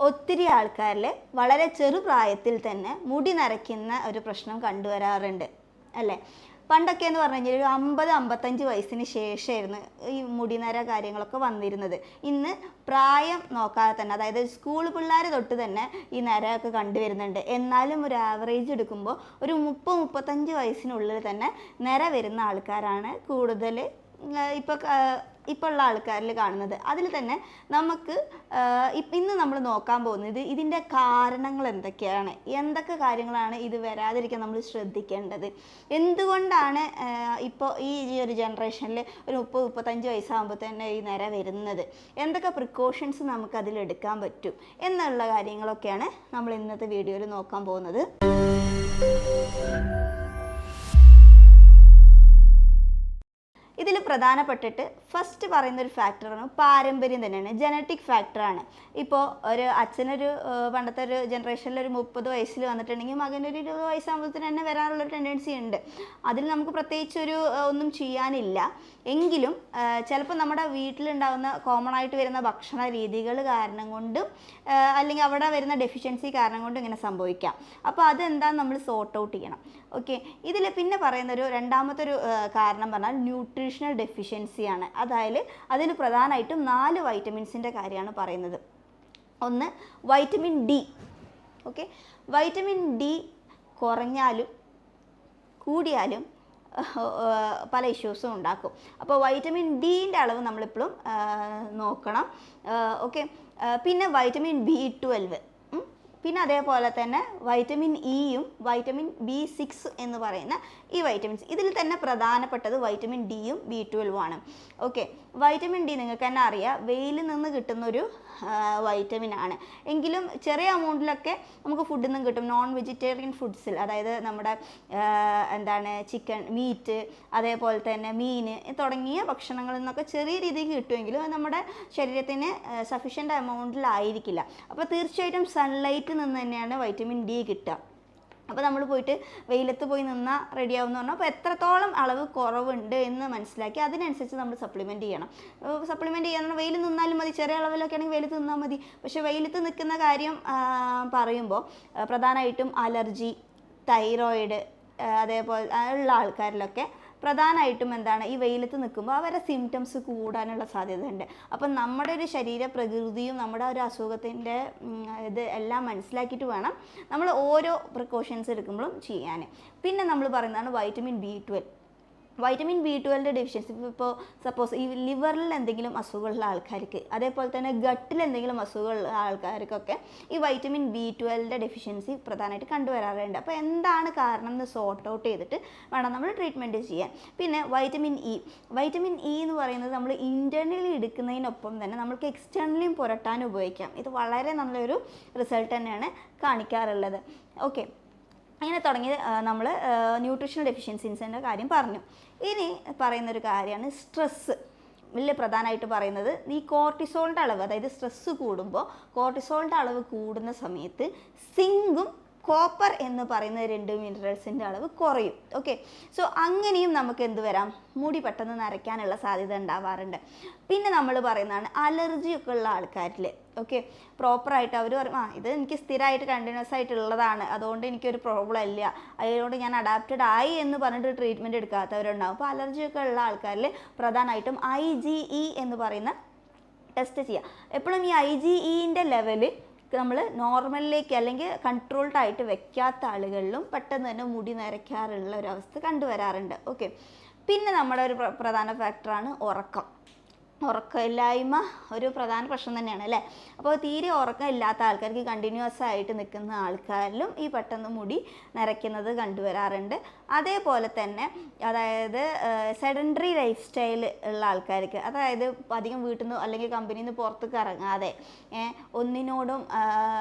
ഒത്തിരി ആൾക്കാരിൽ വളരെ ചെറുപ്രായത്തിൽ തന്നെ മുടി നരയ്ക്കുന്ന ഒരു പ്രശ്നം കണ്ടുവരാറുണ്ട് അല്ലേ? പണ്ടൊക്കെ എന്ന് പറഞ്ഞു കഴിഞ്ഞാൽ ഒരു 50-55 വയസ്സിന് ശേഷമായിരുന്നു ഈ മുടിനര കാര്യങ്ങളൊക്കെ വന്നിരുന്നത്. ഇന്ന് പ്രായം നോക്കാതെ തന്നെ, അതായത് സ്കൂൾ പിള്ളേർ തൊട്ട് തന്നെ ഈ നരയൊക്കെ കണ്ടുവരുന്നുണ്ട്. എന്നാലും ഒരു ആവറേജ് എടുക്കുമ്പോൾ ഒരു 30-35 വയസ്സിനുള്ളിൽ തന്നെ നര വരുന്ന ആൾക്കാരാണ് കൂടുതൽ ഇപ്പോൾ ഉള്ള ആൾക്കാരിൽ കാണുന്നത്. അതിൽ തന്നെ നമുക്ക് ഇന്ന് നമ്മൾ നോക്കാൻ പോകുന്നത് ഇതിൻ്റെ കാരണങ്ങൾ എന്തൊക്കെയാണ്, എന്തൊക്കെ കാര്യങ്ങളാണ് ഇത് വരാതിരിക്കാൻ നമ്മൾ ശ്രദ്ധിക്കേണ്ടത്, എന്തുകൊണ്ടാണ് ഇപ്പോൾ ഈ ഒരു ജനറേഷനിൽ ഒരു 30-35 വയസ്സാകുമ്പോൾ തന്നെ ഈ നര വരുന്നത്, എന്തൊക്കെ പ്രിക്കോഷൻസ് നമുക്ക് അതിലെടുക്കാൻ പറ്റും എന്നുള്ള കാര്യങ്ങളൊക്കെയാണ് നമ്മൾ ഇന്നത്തെ വീഡിയോയിൽ നോക്കാൻ പോകുന്നത്. ഇതിൽ പ്രധാനപ്പെട്ടിട്ട് ഫസ്റ്റ് പറയുന്നൊരു ഫാക്ടറാണ് പാരമ്പര്യം തന്നെയാണ്, ജനറ്റിക് ഫാക്ടറാണ്. ഇപ്പോൾ ഒരു അച്ഛനൊരു പണ്ടത്തെ ഒരു ജനറേഷനിൽ ഒരു 30 വയസ്സിൽ വന്നിട്ടുണ്ടെങ്കിൽ മകനൊരു 20 വയസ്സാകുമ്പോഴത്തേന് തന്നെ വരാനുള്ളൊരു ടെൻഡൻസി ഉണ്ട്. അതിൽ നമുക്ക് പ്രത്യേകിച്ചൊരു ഒന്നും ചെയ്യാനില്ല. എങ്കിലും ചിലപ്പോൾ നമ്മുടെ വീട്ടിലുണ്ടാകുന്ന കോമൺ ആയിട്ട് വരുന്ന ഭക്ഷണ രീതികൾ കാരണം കൊണ്ടും അല്ലെങ്കിൽ അവിടെ വരുന്ന ഡെഫിഷ്യൻസി കാരണം കൊണ്ടും ഇങ്ങനെ സംഭവിക്കാം. അപ്പോൾ അതെന്താണെന്ന് നമ്മൾ സോർട്ട് ഔട്ട് ചെയ്യണം. ഓക്കെ, ഇതിൽ പിന്നെ പറയുന്നൊരു രണ്ടാമത്തെ ഒരു കാരണം പറഞ്ഞാൽ ന്യൂട്രീഷണൽ ഡെഫിഷ്യൻസിയാണ്. അതായത് അതിൽ പ്രധാനമായിട്ടും 4 വൈറ്റമിൻസിൻ്റെ കാര്യമാണ് പറയുന്നത്. ഒന്ന് vitamin D. Okay, vitamin D കുറഞ്ഞാലും കൂടിയാലും പല ഇഷ്യൂസും ഉണ്ടാക്കും. അപ്പോൾ വൈറ്റമിൻ ഡിൻ്റെ അളവ് നമ്മളിപ്പോഴും നോക്കണം. ഓക്കെ, പിന്നെ വൈറ്റമിൻ B12, പിന്നെ അതേപോലെ തന്നെ വൈറ്റമിൻ ഇയും വൈറ്റമിൻ B6 എന്ന് പറയുന്ന ഈ വൈറ്റമിൻസ്. ഇതിൽ തന്നെ പ്രധാനപ്പെട്ടത് വൈറ്റമിൻ ഡിയും B12 ആണ്. ഓക്കെ, വൈറ്റമിൻ ഡി നിങ്ങൾക്ക് തന്നെ അറിയാം, വെയിലിൽ നിന്ന് കിട്ടുന്നൊരു വൈറ്റമിൻ ആണ്. എങ്കിലും ചെറിയ എമൗണ്ടിലൊക്കെ നമുക്ക് ഫുഡിൽ നിന്നും കിട്ടും. നോൺ വെജിറ്റേറിയൻ ഫുഡ്സിൽ, അതായത് നമ്മുടെ ചിക്കൻ, മീറ്റ്, അതേപോലെ തന്നെ മീൻ തുടങ്ങിയ ഭക്ഷണങ്ങളിൽ നിന്നൊക്കെ ചെറിയ രീതിക്ക് കിട്ടുമെങ്കിലും അത് നമ്മുടെ ശരീരത്തിന് സഫീഷ്യൻ്റ് എമൗണ്ടിലായിരിക്കില്ല. അപ്പോൾ തീർച്ചയായിട്ടും സൺലൈറ്റിൽ നിന്ന് തന്നെയാണ് വൈറ്റമിൻ ഡി കിട്ടുക. അപ്പോൾ നമ്മൾ പോയിട്ട് വെയിലത്ത് പോയി നിന്നാൽ റെഡിയാവുമെന്ന് പറഞ്ഞാൽ അപ്പോൾ എത്രത്തോളം അളവ് കുറവുണ്ട് എന്ന് മനസ്സിലാക്കി അതിനനുസരിച്ച് നമ്മൾ സപ്ലിമെൻറ്റ് ചെയ്യണം. സപ്ലിമെൻറ്റ് ചെയ്യാൻ വെയിൽ നിന്നാലും മതി, ചെറിയ അളവിലൊക്കെ ആണെങ്കിൽ വെയിലത്ത് നിന്നാൽ മതി. പക്ഷേ വെയിലത്ത് നിൽക്കുന്ന കാര്യം പറയുമ്പോൾ പ്രധാനമായിട്ടും അലർജി, തൈറോയിഡ് അതേപോലെ ഉള്ള ആൾക്കാരിലൊക്കെ പ്രധാനമായിട്ടും എന്താണ്, ഈ വെയിലത്ത് നിൽക്കുമ്പോൾ അവരുടെ സിംറ്റംസ് കൂടാനുള്ള സാധ്യതയുണ്ട്. അപ്പം നമ്മുടെ ഒരു ശരീര പ്രകൃതിയും നമ്മുടെ ഒരു അസുഖത്തിൻ്റെ ഇത് എല്ലാം മനസ്സിലാക്കിയിട്ട് വേണം നമ്മൾ ഓരോ പ്രിക്കോഷൻസ് എടുക്കുമ്പോഴും ചെയ്യാൻ. പിന്നെ നമ്മൾ പറയുന്നതാണ് vitamin B12. Vitamin B12 deficiency ഇപ്പോൾ സപ്പോസ് ഈ ലിവറിൽ എന്തെങ്കിലും അസുഖമുള്ള ആൾക്കാർക്ക്, അതേപോലെ തന്നെ ഗട്ടിൽ എന്തെങ്കിലും അസുഖമുള്ള ആൾക്കാർക്കൊക്കെ ഈ വൈറ്റമിൻ B12 ഡെഫിഷ്യൻസി പ്രധാനമായിട്ട് കണ്ടുവരാറുണ്ട്. അപ്പോൾ എന്താണ് കാരണം എന്ന് സോർട്ട് ഔട്ട് ചെയ്തിട്ട് വേണം നമ്മൾ ട്രീറ്റ്മെൻറ്റ് ചെയ്യാൻ. പിന്നെ വൈറ്റമിൻ ഇ എന്ന് പറയുന്നത് നമ്മൾ ഇൻറ്റേർണലി എടുക്കുന്നതിനൊപ്പം തന്നെ നമ്മൾക്ക് എക്സ്റ്റേർണലിയും പുരട്ടാനും ഉപയോഗിക്കാം. ഇത് വളരെ നല്ലൊരു റിസൾട്ട് തന്നെയാണ് കാണിക്കാറുള്ളത്. ഓക്കെ, അങ്ങനെ തുടങ്ങി നമ്മൾ ന്യൂട്രീഷണൽ ഡെഫിഷ്യൻസീസിൻ്റെ കാര്യം പറഞ്ഞു. ഇനി പറയുന്നൊരു കാര്യമാണ് സ്ട്രെസ്സ്. വലിയ പ്രധാനമായിട്ട് പറയുന്നത് ഈ കോർട്ടിസോളിൻ്റെ അളവ്, അതായത് സ്ട്രെസ്സ് കൂടുമ്പോൾ കോർട്ടിസോളിൻ്റെ അളവ് കൂടുന്ന സമയത്ത് സിങ്കും കോപ്പർ എന്ന് പറയുന്ന 2 മിനറൽസിൻ്റെ അളവ് കുറയും. ഓക്കെ, സോ അങ്ങനെയും നമുക്ക് എന്ത് വരാം, മുടി പെട്ടെന്ന് നരയ്ക്കാനുള്ള സാധ്യത ഉണ്ടാവാറുണ്ട്. പിന്നെ നമ്മൾ പറയുന്നതാണ് അലർജിയൊക്കെ ഉള്ള ആൾക്കാരിൽ. ഓക്കെ, പ്രോപ്പറായിട്ട് അവർ പറയും ഇത് എനിക്ക് സ്ഥിരമായിട്ട് കണ്ടിന്യൂസ് ആയിട്ടുള്ളതാണ്, അതുകൊണ്ട് എനിക്കൊരു പ്രോബ്ലം ഇല്ല, അതുകൊണ്ട് ഞാൻ അഡാപ്റ്റഡ് ആയി എന്ന് പറഞ്ഞിട്ട് ട്രീറ്റ്മെൻറ്റ് എടുക്കാത്തവരുണ്ടാകും. അപ്പോൾ അലർജിയൊക്കെ ഉള്ള ആൾക്കാരിൽ പ്രധാനമായിട്ടും IgE എന്ന് പറയുന്ന ടെസ്റ്റ് ചെയ്യുക. എപ്പോഴും ഈ IgEൻ്റെ ലെവല് നമ്മൾ നോർമലിലേക്ക് അല്ലെങ്കിൽ കൺട്രോൾഡ് ആയിട്ട് വെക്കാത്ത ആളുകളിലും പെട്ടെന്ന് തന്നെ മുടി നരയ്ക്കാറുള്ള ഒരവസ്ഥ കണ്ടുവരാറുണ്ട്. ഓക്കെ, പിന്നെ നമ്മുടെ ഒരു പ്രധാന ഫാക്ടറാണ് ഉറക്കമില്ലായ്മ. ഒരു പ്രധാന പ്രശ്നം തന്നെയാണ് അല്ലേ? അപ്പോൾ തീരെ ഉറക്കം ഇല്ലാത്ത ആൾക്കാർക്ക്, കണ്ടിന്യൂസ് ആയിട്ട് നിൽക്കുന്ന ആൾക്കാരിലും ഈ പെട്ടെന്ന് മുടി നരയ്ക്കുന്നത് കണ്ടുവരാറുണ്ട്. അതേപോലെ തന്നെ അതായത് സെഡൻറ്ററി ലൈഫ് സ്റ്റൈൽ ഉള്ള ആൾക്കാർക്ക്, അതായത് അധികം വീട്ടിൽ നിന്ന് അല്ലെങ്കിൽ കമ്പനിയിൽ നിന്ന് പുറത്തേക്ക് ഇറങ്ങാതെ ഒന്നിനോടും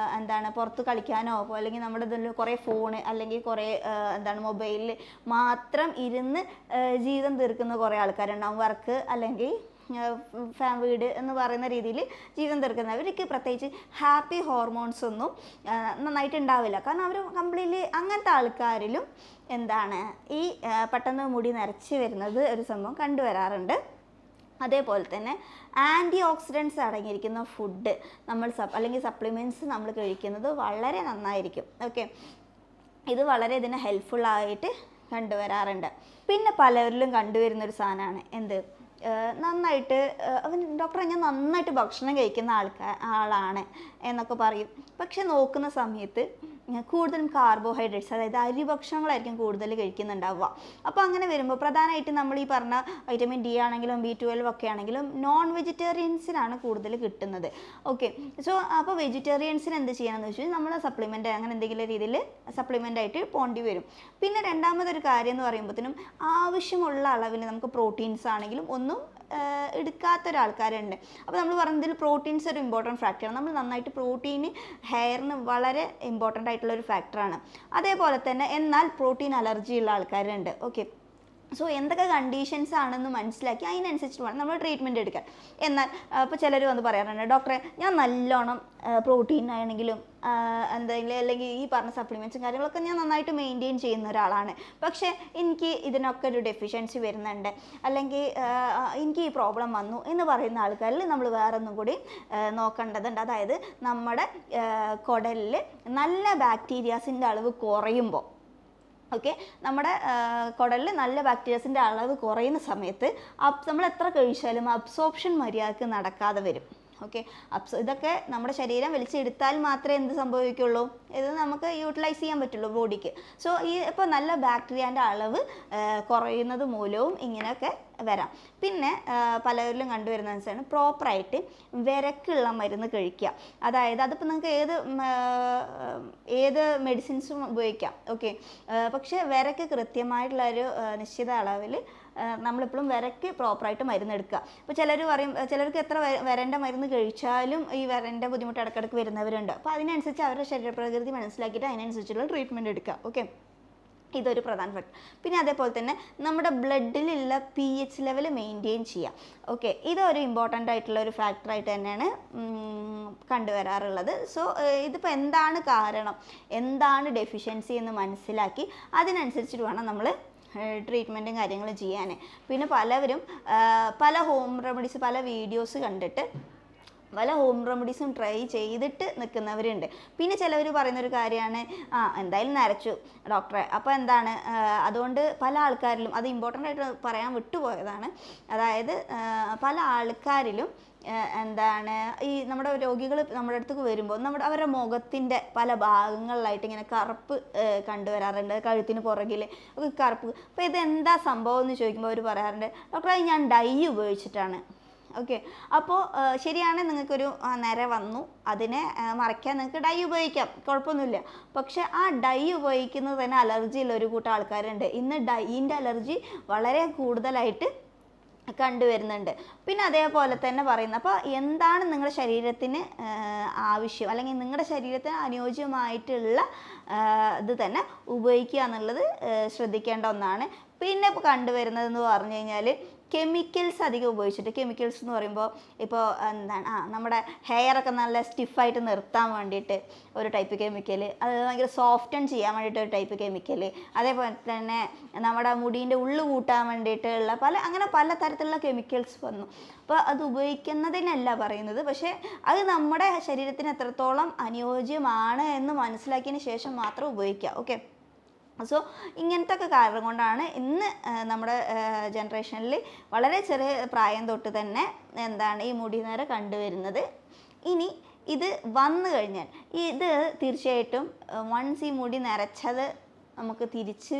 പുറത്ത് കളിക്കാനോ അല്ലെങ്കിൽ നമ്മുടെ ഇതിൽ കുറേ ഫോണ് അല്ലെങ്കിൽ കുറേ മൊബൈലിൽ മാത്രം ഇരുന്ന് ജീവിതം തീർക്കുന്ന കുറേ ആൾക്കാരുണ്ടാവും. വർക്ക് അല്ലെങ്കിൽ വീട് എന്ന് പറയുന്ന രീതിയിൽ ജീവിതം തീർക്കുന്നവർക്ക് പ്രത്യേകിച്ച് ഹാപ്പി ഹോർമോൺസ് ഒന്നും നന്നായിട്ട് ഉണ്ടാവില്ല. കാരണം അവർ കംപ്ലീറ്റ്ലി അങ്ങനത്തെ ആൾക്കാരിലും ഈ പെട്ടെന്ന് മുടി നരച്ച് വരുന്നത് ഒരു സംഭവം കണ്ടുവരാറുണ്ട്. അതേപോലെ തന്നെ ആൻറ്റി ഓക്സിഡൻസ് അടങ്ങിയിരിക്കുന്ന ഫുഡ് നമ്മൾ അല്ലെങ്കിൽ സപ്ലിമെൻറ്റ്സ് നമ്മൾ കഴിക്കുന്നത് വളരെ നന്നായിരിക്കും. ഓക്കെ, ഇത് വളരെ ഇതിന് ഹെൽപ്ഫുള്ളായിട്ട് കണ്ടുവരാറുണ്ട്. പിന്നെ പലരിലും കണ്ടുവരുന്നൊരു സാധനമാണ് എന്ത്, നന്നായിട്ട് ഡോക്ടറെ ഞാൻ നന്നായിട്ട് ഭക്ഷണം കഴിക്കുന്ന ആളാണ് എന്നൊക്കെ പറയും. പക്ഷെ നോക്കുന്ന സമയത്ത് കൂടുതലും കാർബോഹൈഡ്രേറ്റ്സ്, അതായത് അരിഭക്ഷണങ്ങളായിരിക്കും കൂടുതൽ കഴിക്കുന്നുണ്ടാവുക. അപ്പോൾ അങ്ങനെ വരുമ്പോൾ പ്രധാനമായിട്ട് നമ്മൾ ഈ പറഞ്ഞ വൈറ്റമിൻ ഡി ആണെങ്കിലും B12 ഒക്കെ ആണെങ്കിലും നോൺ വെജിറ്റേറിയൻസിനാണ് കൂടുതൽ കിട്ടുന്നത്. ഓക്കെ, സോ അപ്പോൾ വെജിറ്റേറിയൻസിന് എന്ത് ചെയ്യണമെന്ന് വെച്ചാൽ നമ്മൾ സപ്ലിമെൻ്റ് അങ്ങനെ എന്തെങ്കിലും രീതിയിൽ സപ്ലിമെൻ്റ് ആയിട്ട് പോണ്ടി വരും. പിന്നെ രണ്ടാമതൊരു കാര്യം എന്ന് പറയുമ്പോഴത്തേനും ആവശ്യമുള്ള അളവിൽ നമുക്ക് പ്രോട്ടീൻസ് ആണെങ്കിലും ഒന്നും എടുക്കാത്തൊരാൾക്കാരുണ്ട്. അപ്പോൾ നമ്മൾ പറയുന്നതിൽ പ്രോട്ടീൻസ് ഒരു ഇമ്പോർട്ടൻറ്റ് ഫാക്ടറാണ്. നമ്മൾ നന്നായിട്ട് പ്രോട്ടീൻ ഹെയറിന് വളരെ ഇമ്പോർട്ടൻ്റ് ആയിട്ടുള്ളൊരു ഫാക്ടറാണ്. അതേപോലെ തന്നെ എന്നാൽ പ്രോട്ടീൻ അലർജി ഉള്ള ആൾക്കാരുണ്ട്. ഓക്കെ, സോ എന്തൊക്കെ കണ്ടീഷൻസ് ആണെന്ന് മനസ്സിലാക്കി അതിനനുസരിച്ച് വേണം നമ്മൾ ട്രീറ്റ്മെൻറ്റ് എടുക്കാൻ. എന്നാൽ ഇപ്പോൾ ചിലർ വന്ന് പറയാറുണ്ട്, ഡോക്ടറെ ഞാൻ നല്ലോണം പ്രോട്ടീൻ ആണെങ്കിലും എന്തെങ്കിലും അല്ലെങ്കിൽ ഈ പറഞ്ഞ സപ്ലിമെൻറ്റ്സും കാര്യങ്ങളൊക്കെ ഞാൻ നന്നായിട്ട് മെയിൻറ്റെയിൻ ചെയ്യുന്ന ഒരാളാണ്, പക്ഷേ എനിക്ക് ഇതിനൊക്കെ ഒരു ഡെഫിഷ്യൻസി വരുന്നുണ്ട്, അല്ലെങ്കിൽ എനിക്ക് ഈ പ്രോബ്ലം വന്നു എന്ന് പറയുന്ന ആൾക്കാരിൽ നമ്മൾ വേറെ ഒന്നും കൂടി നോക്കേണ്ടതുണ്ട്. അതായത് നമ്മുടെ കുടലിൽ നല്ല ബാക്ടീരിയാസിൻ്റെ അളവ് കുറയുമ്പോൾ, ഓക്കെ, നമ്മുടെ കുടലിൽ നല്ല ബാക്ടീരിയസിൻ്റെ അളവ് കുറയുന്ന സമയത്ത് നമ്മൾ എത്ര കഴിച്ചാലും അബ്സോർപ്ഷൻ മര്യാദക്ക് നടക്കാതെ വരും. ഓക്കെ, ഇതൊക്കെ നമ്മുടെ ശരീരം വലിച്ചെടുത്താൽ മാത്രമേ എന്ത് സംഭവിക്കുള്ളൂ, ഇത് നമുക്ക് യൂട്ടിലൈസ് ചെയ്യാൻ പറ്റുള്ളൂ ബോഡിക്ക്. സോ ഇപ്പോൾ നല്ല ബാക്ടീരിയൻ്റെ അളവ് കുറയുന്നത് മൂലവും ഇങ്ങനെയൊക്കെ വരാം. പിന്നെ പലരിലും കണ്ടുവരുന്നതാണ് പ്രോപ്പറായിട്ട് വിരക്കുള്ള മരുന്ന് കഴിക്കുക. അതായത് അതിപ്പോൾ നിങ്ങൾക്ക് ഏത് മെഡിസിൻസും ഉപയോഗിക്കാം. ഓക്കെ, പക്ഷേ വിരക്ക് കൃത്യമായിട്ടുള്ളൊരു നിശ്ചിത അളവിൽ നമ്മളെപ്പോഴും വിരക്ക് പ്രോപ്പറായിട്ട് മരുന്നെടുക്കുക. അപ്പോൾ ചിലർ പറയും, ചിലർക്ക് എത്ര വിരൻ്റെ മരുന്ന് കഴിച്ചാലും ഈ വിരൻ്റെ ബുദ്ധിമുട്ട് ഇടയ്ക്കിടയ്ക്ക് വരുന്നവരുണ്ട്. അപ്പോൾ അതിനനുസരിച്ച് അവരുടെ ശരീരപ്രകൃതി മനസ്സിലാക്കിയിട്ട് അതിനനുസരിച്ചുള്ള ട്രീറ്റ്മെൻറ്റ് എടുക്കുക. ഓക്കെ, ഇതൊരു പ്രധാന ഫാക്ടർ. പിന്നെ അതേപോലെ തന്നെ നമ്മുടെ ബ്ലഡിലുള്ള pH ലെവൽ മെയിൻറ്റെയിൻ ചെയ്യാം. ഓക്കെ, ഇതൊരു ഇമ്പോർട്ടൻ്റ് ആയിട്ടുള്ള ഒരു ഫാക്ടറായിട്ട് തന്നെയാണ് കണ്ടുവരാറുള്ളത്. സോ ഇതിപ്പോൾ എന്താണ് കാരണം, എന്താണ് ഡെഫിഷ്യൻസി എന്ന് മനസ്സിലാക്കി അതിനനുസരിച്ചിട്ട് വേണം നമ്മൾ ട്രീറ്റ്മെൻറ്റും കാര്യങ്ങളും ചെയ്യാൻ. പിന്നെ പലവരും പല ഹോം റെമഡീസ്, പല വീഡിയോസ് കണ്ടിട്ട് പല ഹോം റെമഡീസും ട്രൈ ചെയ്തിട്ട് നിൽക്കുന്നവരുണ്ട്. പിന്നെ ചിലവർ പറയുന്നൊരു കാര്യമാണ്, എന്തായാലും നരച്ചു ഡോക്ടറെ, അപ്പോൾ എന്താണ്, അതുകൊണ്ട് പല ആൾക്കാരിലും, അത് ഇമ്പോർട്ടൻ്റ് ആയിട്ട് പറയാൻ വിട്ടുപോയതാണ്, അതായത് പല ആൾക്കാരിലും എന്താണ് ഈ നമ്മുടെ രോഗികൾ നമ്മുടെ അടുത്തേക്ക് വരുമ്പോൾ അവരുടെ മുഖത്തിൻ്റെ പല ഭാഗങ്ങളിലായിട്ട് ഇങ്ങനെ കറുപ്പ് കണ്ടുവരാറുണ്ട്, കഴുത്തിന് പുറകിൽ ഒക്കെ കറുപ്പ്. അപ്പോൾ ഇതെന്താ സംഭവം എന്ന് ചോദിക്കുമ്പോൾ അവർ പറയാറുണ്ട്, ഡോക്ടറെ ഞാൻ ഡൈ ഉപയോഗിച്ചിട്ടാണ്. ഓക്കെ, അപ്പോൾ ശരിയാണ്, നിങ്ങൾക്കൊരു നര വന്നു, അതിനെ മറയ്ക്കാൻ നിങ്ങൾക്ക് ഡൈ ഉപയോഗിക്കാം, കുഴപ്പമൊന്നുമില്ല. പക്ഷേ ആ ഡൈ ഉപയോഗിക്കുന്നത് തന്നെ അലർജി ഉള്ള ഒരു കൂട്ടം ആൾക്കാരുണ്ട്. ഇന്ന് ഡൈയിൻ്റെ അലർജി വളരെ കൂടുതലായിട്ട് കണ്ടുവരുന്നുണ്ട്. പിന്നെ അതേപോലെ തന്നെ പറയുന്നത്, അപ്പോൾ എന്താണ് നിങ്ങളുടെ ശരീരത്തിന് ആവശ്യം, അല്ലെങ്കിൽ നിങ്ങളുടെ ശരീരത്തിന് അനുയോജ്യമായിട്ടുള്ള ഇത് തന്നെ ഉപയോഗിക്കുക എന്നുള്ളത് ശ്രദ്ധിക്കേണ്ട ഒന്നാണ്. പിന്നെ ഇപ്പോൾ കണ്ടുവരുന്നതെന്ന് പറഞ്ഞു കഴിഞ്ഞാൽ കെമിക്കൽസ് അധികം ഉപയോഗിച്ചിട്ട്, കെമിക്കൽസ് എന്ന് പറയുമ്പോൾ ഇപ്പോൾ എന്താണ് നമ്മുടെ ഹെയറൊക്കെ നല്ല സ്റ്റിഫായിട്ട് നിർത്താൻ വേണ്ടിയിട്ട് ഒരു ടൈപ്പ് കെമിക്കൽ, അത് ഭയങ്കര സോഫ്റ്റൻ ചെയ്യാൻ വേണ്ടിയിട്ട് ഒരു ടൈപ്പ് കെമിക്കൽ, അതേപോലെ തന്നെ നമ്മുടെ മുടീൻ്റെ ഉള്ളു കൂട്ടാൻ വേണ്ടിയിട്ടുള്ള അങ്ങനെ പല തരത്തിലുള്ള കെമിക്കൽസ് വന്നു. അപ്പോൾ അത് ഉപയോഗിക്കുന്നതിനല്ല പറയുന്നത്, പക്ഷേ അത് നമ്മുടെ ശരീരത്തിന് എത്രത്തോളം അനുയോജ്യമാണ് എന്ന് മനസ്സിലാക്കിയതിന് ശേഷം മാത്രം ഉപയോഗിക്കുക. ഓക്കെ, സോ ഇങ്ങനത്തെ ഒക്കെ കാരണം കൊണ്ടാണ് ഇന്ന് നമ്മുടെ ജനറേഷനിൽ വളരെ ചെറിയ പ്രായം തൊട്ട് തന്നെ എന്താണ് ഈ മുടി നിര കണ്ടുവരുന്നത്. ഇനി ഇത് വന്നു കഴിഞ്ഞാൽ ഇത് തീർച്ചയായിട്ടും വൺസ് ഈ മുടി നരച്ചത് നമുക്ക് തിരിച്ച്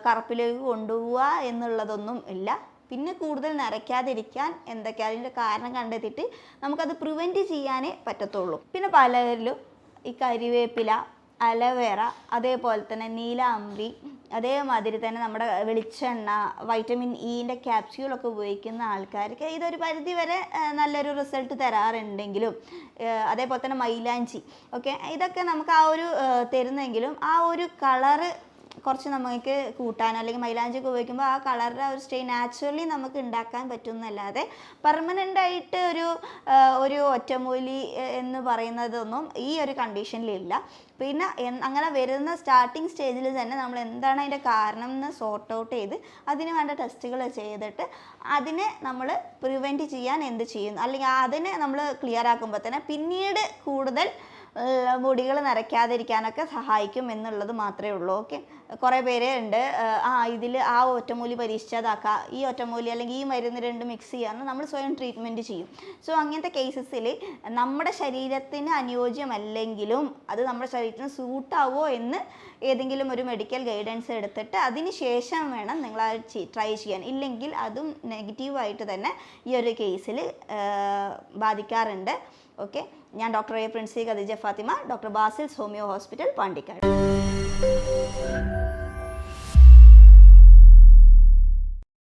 കറുപ്പിലേക്ക് കൊണ്ടുപോവുക എന്നുള്ളതൊന്നും ഇല്ല. പിന്നെ കൂടുതൽ നരയ്ക്കാതിരിക്കാൻ എന്തൊക്കെ അതിൻ്റെ കാരണം കണ്ടെത്തിയിട്ട് നമുക്കത് പ്രിവെൻറ്റ് ചെയ്യാനേ പറ്റത്തുള്ളൂ. പിന്നെ പലരിലും ഈ കരിവേപ്പില, അലവേറ, അതേപോലെ തന്നെ നീലാംബരി, അതേമാതിരി തന്നെ നമ്മുടെ വെളിച്ചെണ്ണ, വൈറ്റമിൻ ഇൻ്റെ ക്യാപ്സ്യൂളൊക്കെ ഉപയോഗിക്കുന്ന ആൾക്കാർക്ക് ഇതൊരു പരിധി വരെ നല്ലൊരു റിസൾട്ട് തരാറുണ്ടെങ്കിലും, അതേപോലെ തന്നെ മൈലാഞ്ചി, ഓക്കെ, ഇതൊക്കെ നമുക്ക് ആ ഒരു തരുന്നെങ്കിലും ആ ഒരു കളറ് കുറച്ച് നമുക്ക് കൂട്ടാനോ അല്ലെങ്കിൽ മൈലാഞ്ചിയൊക്കെ ഉപയോഗിക്കുമ്പോൾ ആ കളറിൻ്റെ ഒരു സ്റ്റേ നാച്ചുറലി നമുക്ക് ഉണ്ടാക്കാൻ പറ്റുന്നല്ലാതെ പെർമനൻ്റ് ആയിട്ട് ഒരു ഒറ്റമൂലി എന്ന് പറയുന്നതൊന്നും ഈ ഒരു കണ്ടീഷനിലില്ല. പിന്നെ അങ്ങനെ വരുന്ന സ്റ്റാർട്ടിങ് സ്റ്റേജിൽ തന്നെ നമ്മൾ എന്താണ് അതിൻ്റെ കാരണം എന്ന് സോർട്ട് ഔട്ട് ചെയ്ത് അതിന് വേണ്ട ടെസ്റ്റുകൾ ചെയ്തിട്ട് അതിനെ നമ്മൾ പ്രിവെൻറ്റ് ചെയ്യാൻ എന്ത് ചെയ്യുന്നു, അല്ലെങ്കിൽ അതിനെ നമ്മൾ ക്ലിയർ ആക്കുമ്പോൾ തന്നെ പിന്നീട് കൂടുതൽ മുടികൾ നരയ്ക്കാതിരിക്കാനൊക്കെ സഹായിക്കും എന്നുള്ളത് മാത്രമേ ഉള്ളൂ. ഓക്കെ, കുറേ പേര് ഉണ്ട് ഇതിൽ ആ ഒറ്റമൂലി പരീക്ഷിച്ചതാക്കുക, ഈ ഒറ്റമൂലി അല്ലെങ്കിൽ ഈ മരുന്ന് രണ്ട് മിക്സ് ചെയ്യാമെന്ന് നമ്മൾ സ്വയം ട്രീറ്റ്മെൻറ്റ് ചെയ്യും. സോ അങ്ങനത്തെ കേസസിൽ നമ്മുടെ ശരീരത്തിന് അനുയോജ്യമല്ലെങ്കിലും അത് നമ്മുടെ ശരീരത്തിന് സൂട്ടാവോ എന്ന് ഏതെങ്കിലും ഒരു മെഡിക്കൽ ഗൈഡൻസ് എടുത്തിട്ട് അതിന് ശേഷം വേണം നിങ്ങൾ ട്രൈ ചെയ്യാൻ. ഇല്ലെങ്കിൽ അതും നെഗറ്റീവായിട്ട് തന്നെ ഈ ഒരു കേസിൽ ബാധിക്കാറുണ്ട്. ഓക്കെ, ഞാൻ doctor A Princy Khadeeja Fathima, doctor Basil's homeo hospital, Pandikkad.